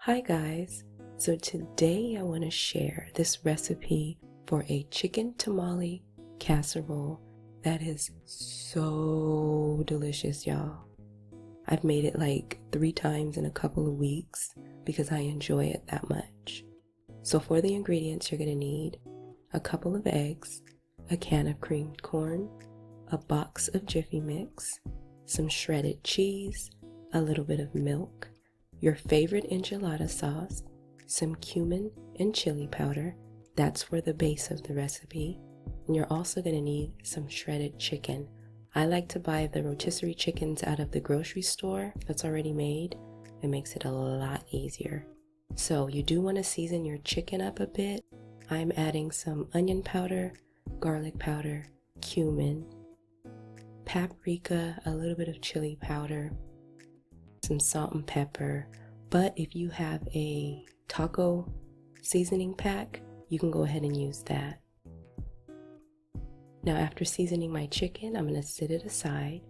Hi guys, so today I want to share this recipe for a chicken tamale casserole that is so delicious, y'all. I've made it like 3 times in a couple of weeks because I enjoy it that much. So for the ingredients, you're going to need a couple of eggs, a can of creamed corn, a box of Jiffy mix, some shredded cheese, a little bit of milk, your favorite enchilada sauce, some cumin and chili powder. That's for the base of the recipe. And you're also going to need some shredded chicken. I like to buy the rotisserie chickens out of the grocery store that's already made. It makes it a lot easier. So you do want to season your chicken up a bit. I'm adding some onion powder, garlic powder, cumin, paprika, a little bit of chili powder, some salt and pepper. But if you have a taco seasoning pack, you can go ahead and use that. Now after seasoning my chicken, I'm going to set it aside.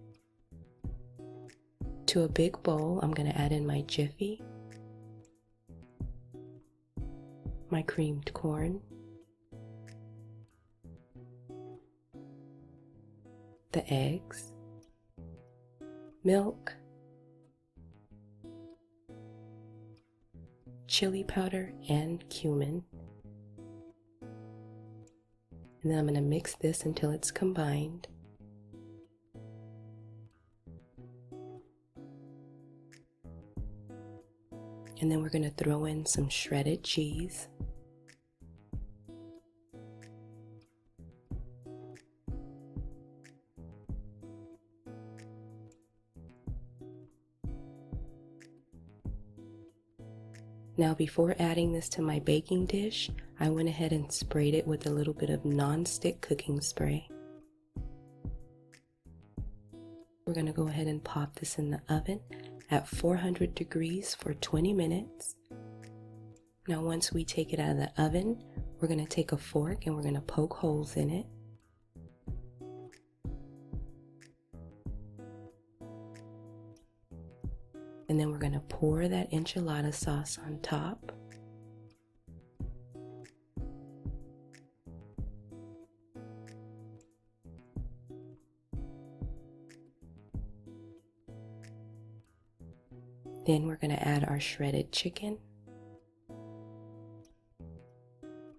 To a big bowl, I'm going to add in my Jiffy, my creamed corn, the eggs, milk, chili powder, and cumin. And then I'm going to mix this until it's combined. And then we're going to throw in some shredded cheese. Now before adding this to my baking dish, I went ahead and sprayed it with a little bit of non-stick cooking spray. We're going to go ahead and pop this in the oven at 400 degrees for 20 minutes. Now once we take it out of the oven, we're going to take a fork and we're going to poke holes in it. And then we're going to pour that enchilada sauce on top. Then we're going to add our shredded chicken.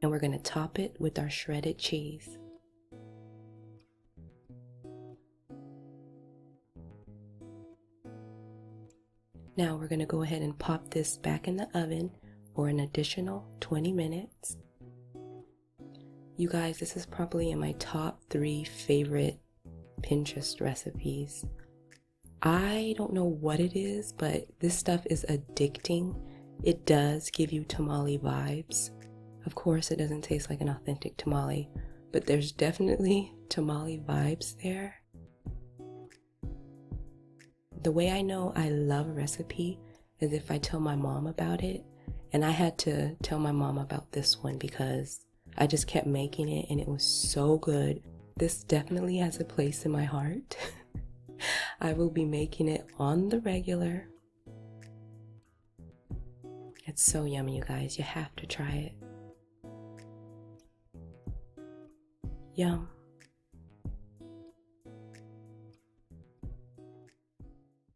And we're going to top it with our shredded cheese. Now we're going to go ahead and pop this back in the oven for an additional 20 minutes. You guys, this is probably in my top 3 favorite Pinterest recipes. I don't know what it is, but this stuff is addicting. It does give you tamale vibes. Of course, it doesn't taste like an authentic tamale, but there's definitely tamale vibes there. The way I know I love a recipe is if I tell my mom about it, and I had to tell my mom about this one because I just kept making it and it was so good. This definitely has a place in my heart. I will be making it on the regular. It's so yummy, you guys. You have to try it. Yum.